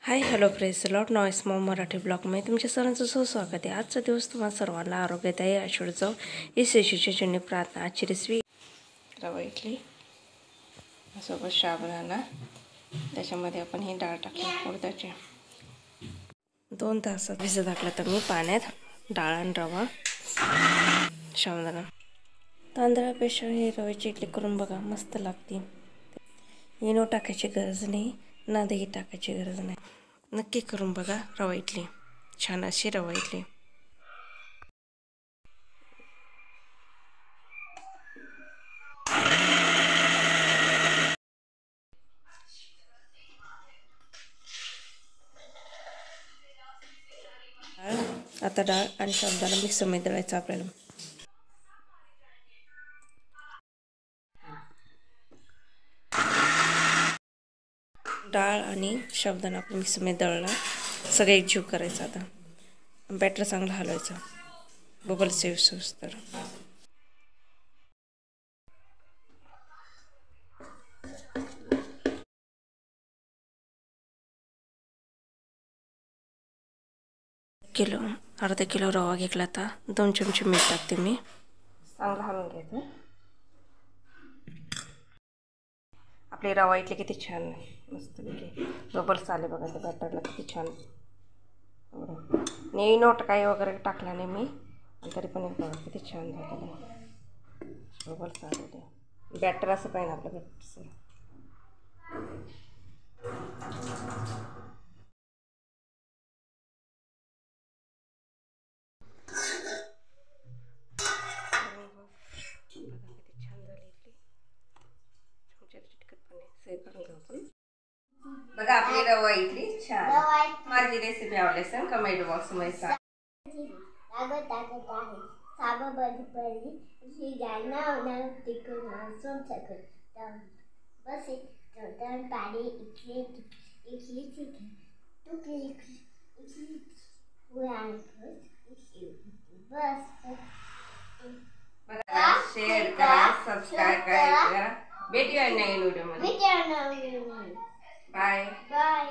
Hi hello friends, lot noise Maugham Marathi ब्लॉगमध्ये तुमच्या सर्वांचं सुस्वागत आहे। आजचा दिवस तुम्हाला सर्वांना आरोग्यदायी आशीर्वाद इस येशूची जुनी प्रार्थना। आजची रेसिपी रवा इडली सोबत साबुदाणा, त्याच्यामध्ये आपण ही डाळ टाकली उडदाची। 2 तासात भिजत टाकला तर मी पाण्यात डाळ आणि रवा साबुदाणा। तांदळापेक्षा ही रव्याची इडली करून बघा, मस्त लागते। इनो टाकायची गरज नाही ना दही टाकायची गरज नाही। नक्की करून बघा रवा इडली, छान अशी रवा इडली। आता डाळ आणि साबुदाणा मिक्सरमध्ये दळायचं आपल्याला। डाळ आणि साबुदाणा आपण मिक्सरमध्ये दळला, सगळं एकजीव करायचं। आता बॅटर चांगलं हलवायचं, बबल्स येऊस तर। अर्धा किलो रवा घेतला, आता 2 चमचे मीठ टाकते मी, चांगलं हलवून घ्यायचं। आपली रवा इडली किती छान मस्त बबल्स आले बघा, ते बॅटरला किती छान। नाही नोट काही वगैरे टाकला नाही मी, तरी पण एक बघा किती छान झालेलं बबल्स आलेले। बॅटर असं पाहिजे आपलं बॅटर। बघा आपली रवा इडली छान। माझी रेसिपी आवडली असेल कमेंट बॉक्स मध्ये सांगा। शेअर करा, सबस्क्राइब करा। भेटूया नवीन व्हिडिओ मध्ये। Bye bye.